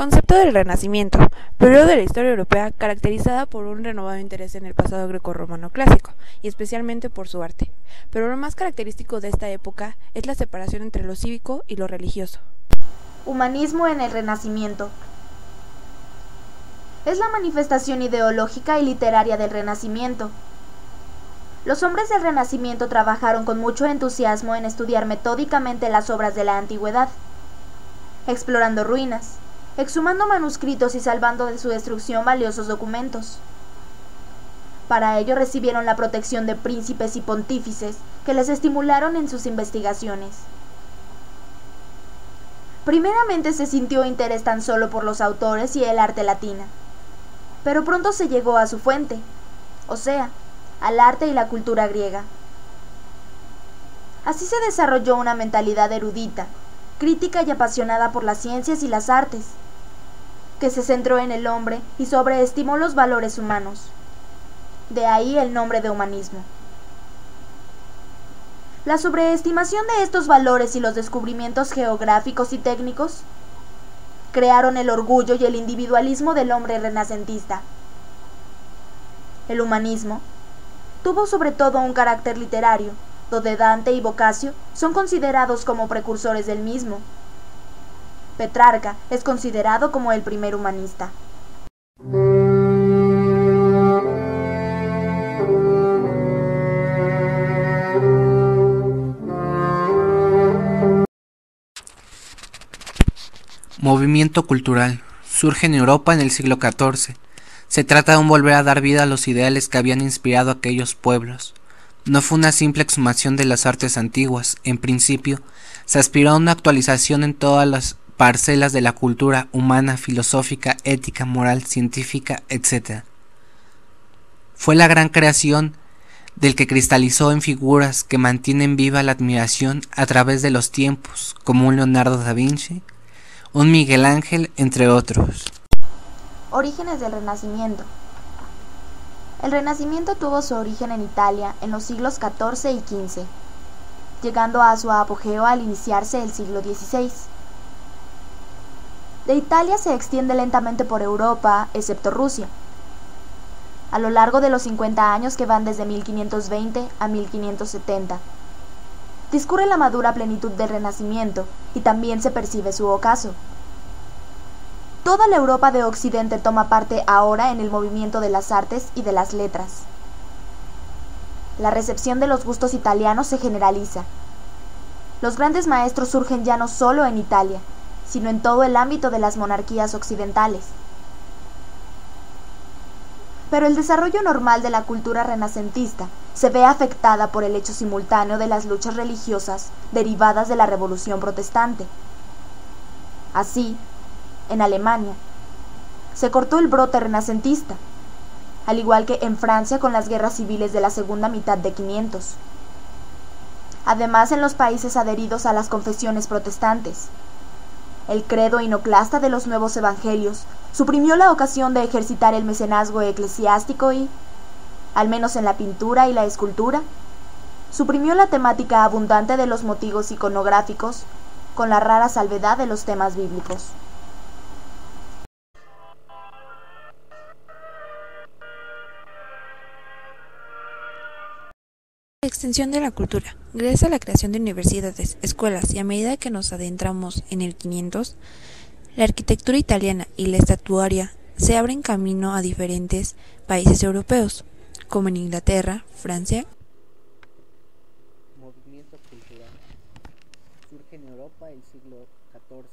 Concepto del Renacimiento, periodo de la historia europea caracterizada por un renovado interés en el pasado grecorromano clásico, y especialmente por su arte. Pero lo más característico de esta época es la separación entre lo cívico y lo religioso. Humanismo en el Renacimiento. Es la manifestación ideológica y literaria del Renacimiento. Los hombres del Renacimiento trabajaron con mucho entusiasmo en estudiar metódicamente las obras de la antigüedad, explorando ruinas, exhumando manuscritos y salvando de su destrucción valiosos documentos. Para ello recibieron la protección de príncipes y pontífices que les estimularon en sus investigaciones. Primeramente se sintió interés tan solo por los autores y el arte latina, pero pronto se llegó a su fuente, o sea, al arte y la cultura griega. Así se desarrolló una mentalidad erudita, crítica y apasionada por las ciencias y las artes, que se centró en el hombre y sobreestimó los valores humanos. De ahí el nombre de humanismo. La sobreestimación de estos valores y los descubrimientos geográficos y técnicos crearon el orgullo y el individualismo del hombre renacentista. El humanismo tuvo sobre todo un carácter literario, donde Dante y Boccaccio son considerados como precursores del mismo. Petrarca es considerado como el primer humanista. Movimiento cultural. Surge en Europa en el siglo XIV. Se trata de un volver a dar vida a los ideales que habían inspirado a aquellos pueblos. No fue una simple exhumación de las artes antiguas. En principio, se aspiró a una actualización en todas las parcelas de la cultura humana, filosófica, ética, moral, científica, etc. Fue la gran creación del que cristalizó en figuras que mantienen viva la admiración a través de los tiempos, como un Leonardo da Vinci, un Miguel Ángel, entre otros. Orígenes del Renacimiento. El Renacimiento tuvo su origen en Italia en los siglos XIV y XV, llegando a su apogeo al iniciarse el siglo XVI. De Italia se extiende lentamente por Europa, excepto Rusia. A lo largo de los 50 años que van desde 1520 a 1570, discurre la madura plenitud del Renacimiento y también se percibe su ocaso. Toda la Europa de Occidente toma parte ahora en el movimiento de las artes y de las letras. La recepción de los gustos italianos se generaliza. Los grandes maestros surgen ya no solo en Italia, sino en todo el ámbito de las monarquías occidentales. Pero el desarrollo normal de la cultura renacentista se ve afectada por el hecho simultáneo de las luchas religiosas derivadas de la Revolución Protestante. Así, en Alemania, se cortó el brote renacentista, al igual que en Francia con las guerras civiles de la segunda mitad de 500. Además, en los países adheridos a las confesiones protestantes, el credo inoclasta de los nuevos evangelios suprimió la ocasión de ejercitar el mecenazgo eclesiástico y, al menos en la pintura y la escultura, suprimió la temática abundante de los motivos iconográficos con la rara salvedad de los temas bíblicos. La extensión de la cultura. Gracias a la creación de universidades, escuelas y a medida que nos adentramos en el 500, la arquitectura italiana y la estatuaria se abren camino a diferentes países europeos, como en Inglaterra, Francia. Movimiento cultural. Surge en Europa el siglo XIV.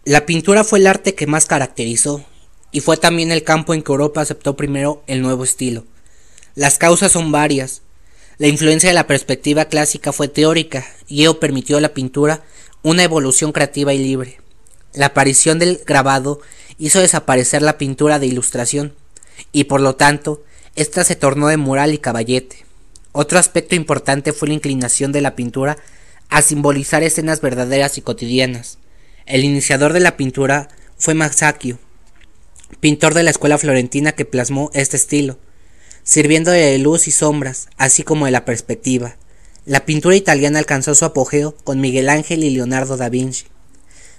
La pintura fue el arte que más caracterizó, y fue también el campo en que Europa aceptó primero el nuevo estilo. Las causas son varias. La influencia de la perspectiva clásica fue teórica, y ello permitió a la pintura una evolución creativa y libre. La aparición del grabado hizo desaparecer la pintura de ilustración, y por lo tanto, ésta se tornó de mural y caballete. Otro aspecto importante fue la inclinación de la pintura a simbolizar escenas verdaderas y cotidianas. El iniciador de la pintura fue Masaccio, pintor de la escuela florentina que plasmó este estilo, sirviendo de luz y sombras, así como de la perspectiva. La pintura italiana alcanzó su apogeo con Miguel Ángel y Leonardo da Vinci.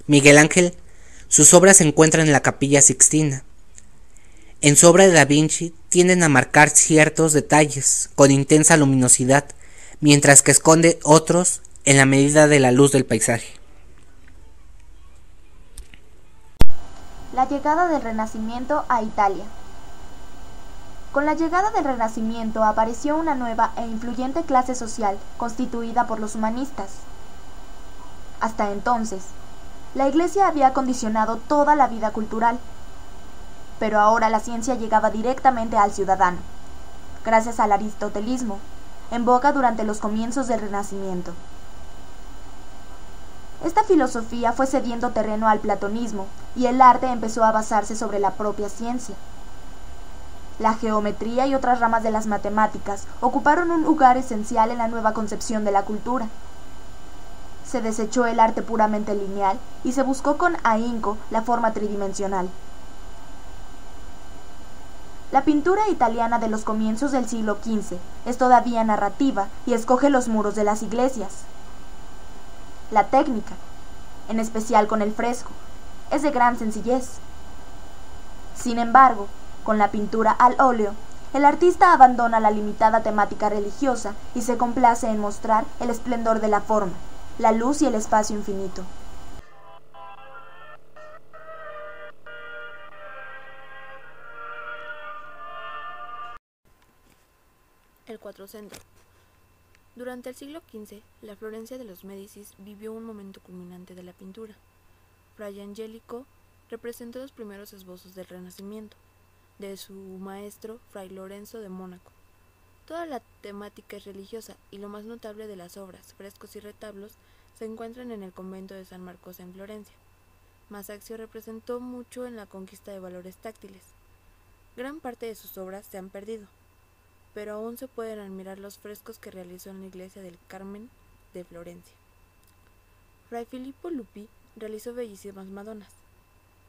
Miguel Ángel Sus obras se encuentran en la Capilla Sixtina. En su obra de Da Vinci tienden a marcar ciertos detalles con intensa luminosidad, mientras que esconde otros en la medida de la luz del paisaje. La llegada del Renacimiento a Italia. Con la llegada del Renacimiento apareció una nueva e influyente clase social constituida por los humanistas. Hasta entonces, la Iglesia había condicionado toda la vida cultural, pero ahora la ciencia llegaba directamente al ciudadano, gracias al aristotelismo, en boga durante los comienzos del Renacimiento. Esta filosofía fue cediendo terreno al platonismo y el arte empezó a basarse sobre la propia ciencia. La geometría y otras ramas de las matemáticas ocuparon un lugar esencial en la nueva concepción de la cultura. Se desechó el arte puramente lineal y se buscó con ahínco la forma tridimensional. La pintura italiana de los comienzos del siglo XV es todavía narrativa y escoge los muros de las iglesias. La técnica, en especial con el fresco, es de gran sencillez. Sin embargo, con la pintura al óleo, el artista abandona la limitada temática religiosa y se complace en mostrar el esplendor de la forma, la luz y el espacio infinito. El Quattrocento. Durante el siglo XV, la Florencia de los Médicis vivió un momento culminante de la pintura. Fray Angelico representó los primeros esbozos del Renacimiento, de su maestro Fray Lorenzo de Mónaco. Toda la temática es religiosa y lo más notable de las obras, frescos y retablos se encuentran en el convento de San Marcos en Florencia. Masaccio representó mucho en la conquista de valores táctiles. Gran parte de sus obras se han perdido, pero aún se pueden admirar los frescos que realizó en la iglesia del Carmen de Florencia. Fray Filippo Luppi realizó bellísimas Madonas.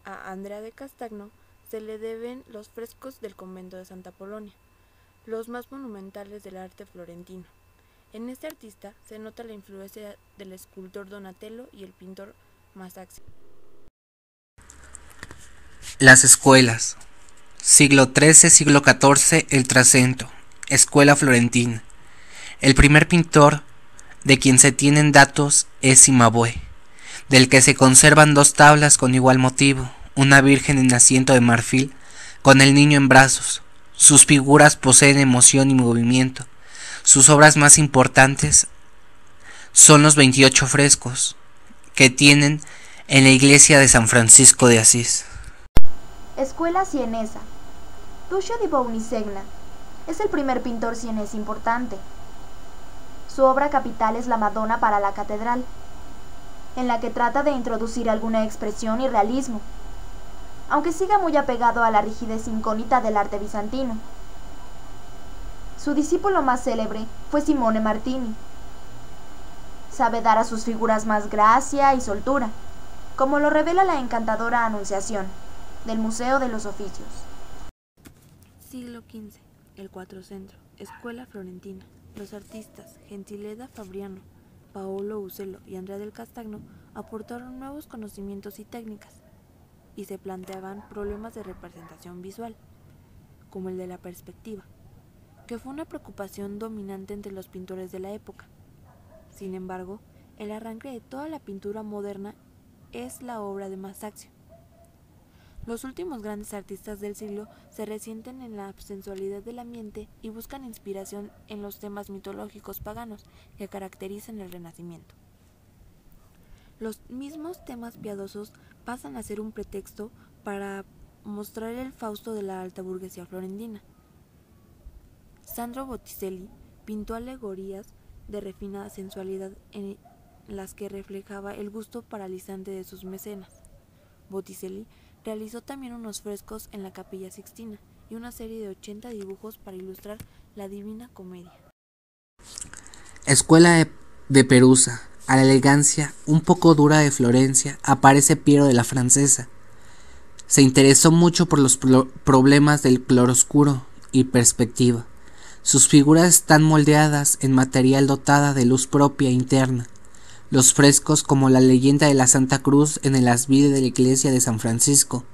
A Andrea de Castagno se le deben los frescos del convento de Santa Polonia, los más monumentales del arte florentino. En este artista se nota la influencia del escultor Donatello y el pintor Masaccio. Las escuelas. Siglo XIII, siglo XIV, el Trecento. Escuela florentina. El primer pintor de quien se tienen datos es Cimabue, del que se conservan 2 tablas con igual motivo, una virgen en asiento de marfil con el niño en brazos. Sus figuras poseen emoción y movimiento. Sus obras más importantes son los 28 frescos que tienen en la iglesia de San Francisco de Asís. Escuela sienesa. Duccio di Bounisegna es el primer pintor sienés importante. Su obra capital es la Madonna para la Catedral, en la que trata de introducir alguna expresión y realismo, aunque siga muy apegado a la rigidez incógnita del arte bizantino. Su discípulo más célebre fue Simone Martini. Sabe dar a sus figuras más gracia y soltura, como lo revela la encantadora Anunciación, del Museo de los Oficios. Siglo XV. El Quattrocento. Escuela florentina. Los artistas Gentileda Fabriano, Paolo Uccello y Andrea del Castagno aportaron nuevos conocimientos y técnicas, y se planteaban problemas de representación visual, como el de la perspectiva, que fue una preocupación dominante entre los pintores de la época. Sin embargo, el arranque de toda la pintura moderna es la obra de Masaccio. Los últimos grandes artistas del siglo se resienten en la sensualidad del ambiente y buscan inspiración en los temas mitológicos paganos que caracterizan el Renacimiento. Los mismos temas piadosos pasan a ser un pretexto para mostrar el Fausto de la alta burguesía florentina. Sandro Botticelli pintó alegorías de refinada sensualidad en las que reflejaba el gusto paralizante de sus mecenas. Botticelli realizó también unos frescos en la Capilla Sixtina y una serie de 80 dibujos para ilustrar la Divina Comedia. Escuela de Perusa. A la elegancia un poco dura de Florencia aparece Piero de la Francesa. Se interesó mucho por los problemas del claroscuro y perspectiva. Sus figuras están moldeadas en material dotada de luz propia interna, Los frescos como la leyenda de la Santa Cruz en el aljibe de la iglesia de San Francisco,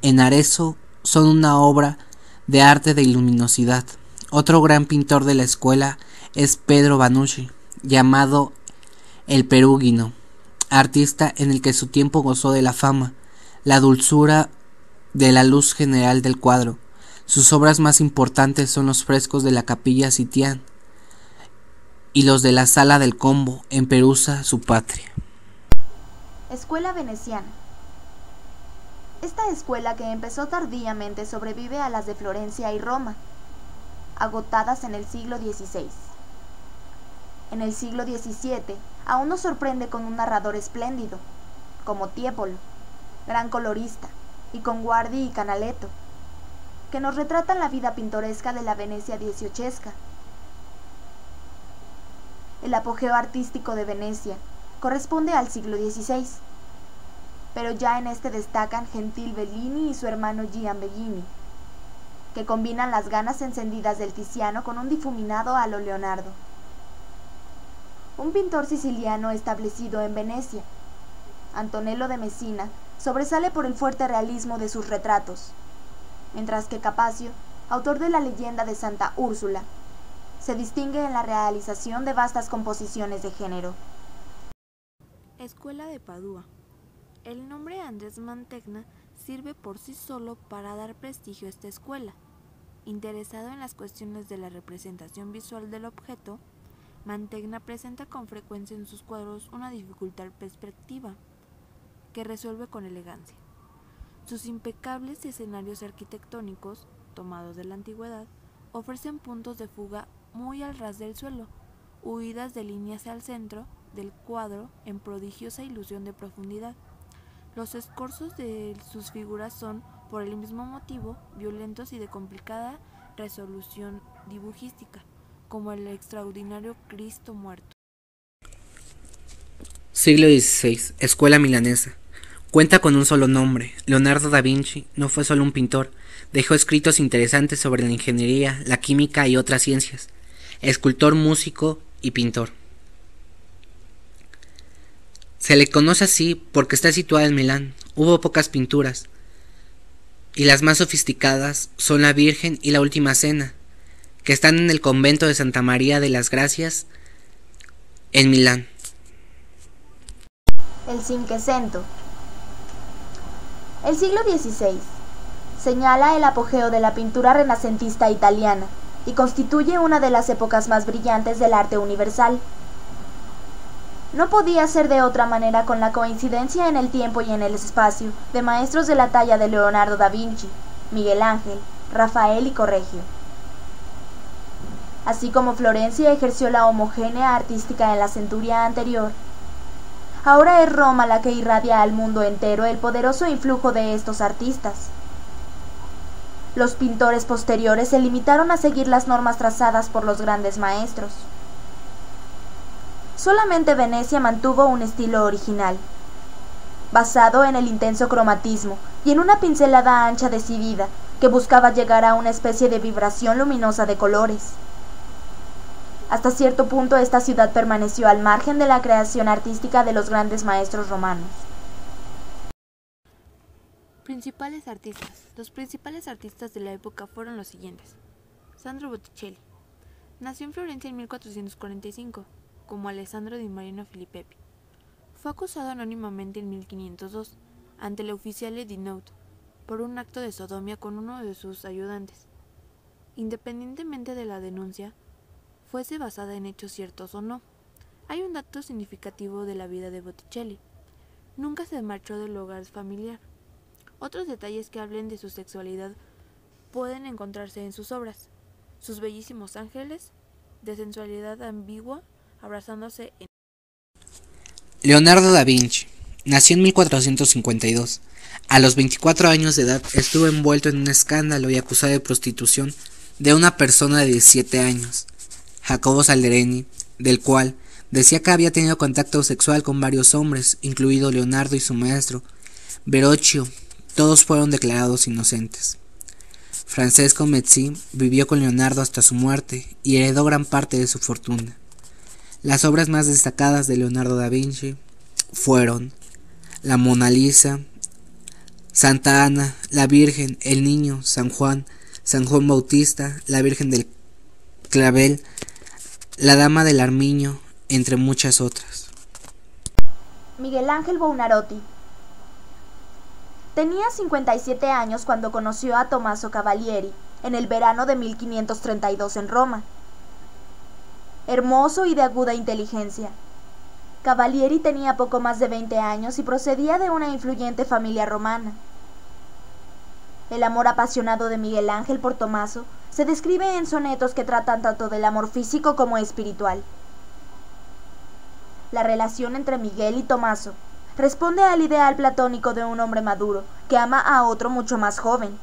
en Arezzo, son una obra de arte de luminosidad. Otro gran pintor de la escuela es Pedro Vannucci, llamado el Perugino, artista en el que su tiempo gozó de la fama, la dulzura de la luz general del cuadro. Sus obras más importantes son los frescos de la Capilla Sitián y los de la Sala del Combo en Perusa, su patria. Escuela veneciana. Esta escuela, que empezó tardíamente, sobrevive a las de Florencia y Roma, agotadas en el siglo XVI. En el siglo XVII aún nos sorprende con un narrador espléndido, como Tiepolo, gran colorista, y con Guardi y Canaletto, que nos retratan la vida pintoresca de la Venecia dieciochesca. El apogeo artístico de Venecia corresponde al siglo XVI, pero ya en este destacan Gentil Bellini y su hermano Gian Bellini, que combinan las ganas encendidas del Tiziano con un difuminado a lo Leonardo. Un pintor siciliano establecido en Venecia, Antonello de Messina, sobresale por el fuerte realismo de sus retratos, mientras que Capacio, autor de la leyenda de Santa Úrsula, se distingue en la realización de vastas composiciones de género. Escuela de Padua. El nombre Andrés Mantegna sirve por sí solo para dar prestigio a esta escuela. Interesado en las cuestiones de la representación visual del objeto, Mantegna presenta con frecuencia en sus cuadros una dificultad perspectiva que resuelve con elegancia. Sus impecables escenarios arquitectónicos, tomados de la antigüedad, ofrecen puntos de fuga muy al ras del suelo, huidas de líneas al centro del cuadro en prodigiosa ilusión de profundidad. Los escorzos de sus figuras son, por el mismo motivo, violentos y de complicada resolución dibujística, como el extraordinario Cristo muerto. Siglo XVI, Escuela milanesa. Cuenta con un solo nombre. Leonardo da Vinci no fue solo un pintor, dejó escritos interesantes sobre la ingeniería, la química y otras ciencias. Escultor, músico y pintor. Se le conoce así porque está situada en Milán. Hubo pocas pinturas, y las más sofisticadas son la Virgen y la Última Cena, que están en el convento de Santa María de las Gracias en Milán. El Cinquecento. El siglo XVI señala el apogeo de la pintura renacentista italiana y constituye una de las épocas más brillantes del arte universal. No podía ser de otra manera con la coincidencia en el tiempo y en el espacio de maestros de la talla de Leonardo da Vinci, Miguel Ángel, Rafael y Correggio. Así como Florencia ejerció la homogénea artística en la centuria anterior, ahora es Roma la que irradia al mundo entero el poderoso influjo de estos artistas. Los pintores posteriores se limitaron a seguir las normas trazadas por los grandes maestros. Solamente Venecia mantuvo un estilo original, basado en el intenso cromatismo y en una pincelada ancha decidida que buscaba llegar a una especie de vibración luminosa de colores. Hasta cierto punto esta ciudad permaneció al margen de la creación artística de los grandes maestros romanos. Principales artistas. Los principales artistas de la época fueron los siguientes. Sandro Botticelli. Nació en Florencia en 1445, como Alessandro di Marino Filippi. Fue acusado anónimamente en 1502, ante el ufficiale di Noto, por un acto de sodomía con uno de sus ayudantes. Independientemente de la denuncia, fuese basada en hechos ciertos o no, hay un dato significativo de la vida de Botticelli. Nunca se marchó del hogar familiar. Otros detalles que hablen de su sexualidad pueden encontrarse en sus obras. Sus bellísimos ángeles, de sensualidad ambigua, abrazándose en... Leonardo da Vinci nació en 1452. A los 24 años de edad estuvo envuelto en un escándalo y acusado de prostitución de una persona de 17 años, Jacobo Salderini, del cual decía que había tenido contacto sexual con varios hombres, incluido Leonardo y su maestro, Verrocchio. Todos fueron declarados inocentes. Francesco Mezzi vivió con Leonardo hasta su muerte y heredó gran parte de su fortuna. Las obras más destacadas de Leonardo da Vinci fueron la Mona Lisa, Santa Ana, la Virgen, el Niño, San Juan Bautista, la Virgen del Clavel, la Dama del Armiño, entre muchas otras. Miguel Ángel Buonarroti. Tenía 57 años cuando conoció a Tommaso Cavalieri en el verano de 1532 en Roma. Hermoso y de aguda inteligencia, Cavalieri tenía poco más de 20 años y procedía de una influyente familia romana. El amor apasionado de Miguel Ángel por Tommaso se describe en sonetos que tratan tanto del amor físico como espiritual. La relación entre Miguel y Tommaso responde al ideal platónico de un hombre maduro que ama a otro mucho más joven.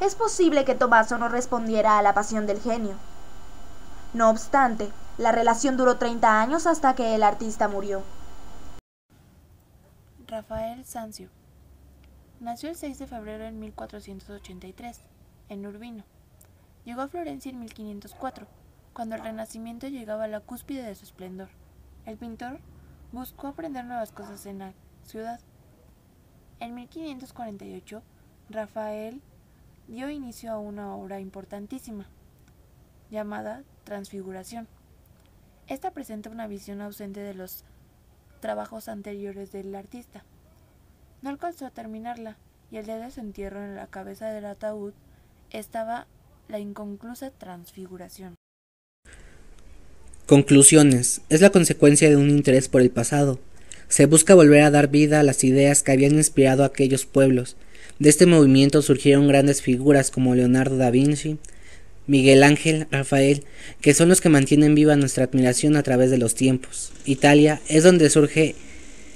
Es posible que Tommaso no respondiera a la pasión del genio. No obstante, la relación duró 30 años hasta que el artista murió. Rafael Sanzio nació el 6 de febrero de 1483, en Urbino. Llegó a Florencia en 1504, cuando el Renacimiento llegaba a la cúspide de su esplendor. El pintor buscó aprender nuevas cosas en la ciudad. En 1548, Rafael dio inicio a una obra importantísima, llamada Transfiguración. Esta presenta una visión ausente de los trabajos anteriores del artista. No alcanzó a terminarla, y el día de su entierro en la cabeza del ataúd estaba la inconclusa Transfiguración. Conclusiones. Es la consecuencia de un interés por el pasado. Se busca volver a dar vida a las ideas que habían inspirado a aquellos pueblos. De este movimiento surgieron grandes figuras como Leonardo da Vinci, Miguel Ángel, Rafael, que son los que mantienen viva nuestra admiración a través de los tiempos. Italia es donde surge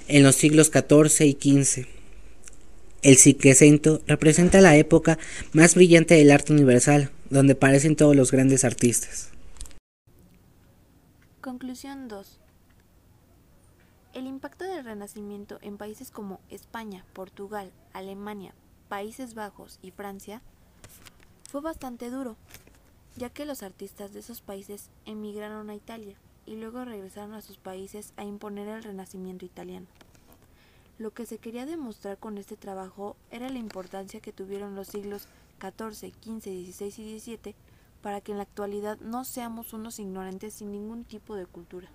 en los siglos XIV y XV. El Cinquecento representa la época más brillante del arte universal, donde aparecen todos los grandes artistas. Conclusión 2. El impacto del Renacimiento en países como España, Portugal, Alemania, Países Bajos y Francia fue bastante duro, ya que los artistas de esos países emigraron a Italia y luego regresaron a sus países a imponer el Renacimiento italiano. Lo que se quería demostrar con este trabajo era la importancia que tuvieron los siglos XIV, XV, XVI y XVII para que en la actualidad no seamos unos ignorantes sin ningún tipo de cultura.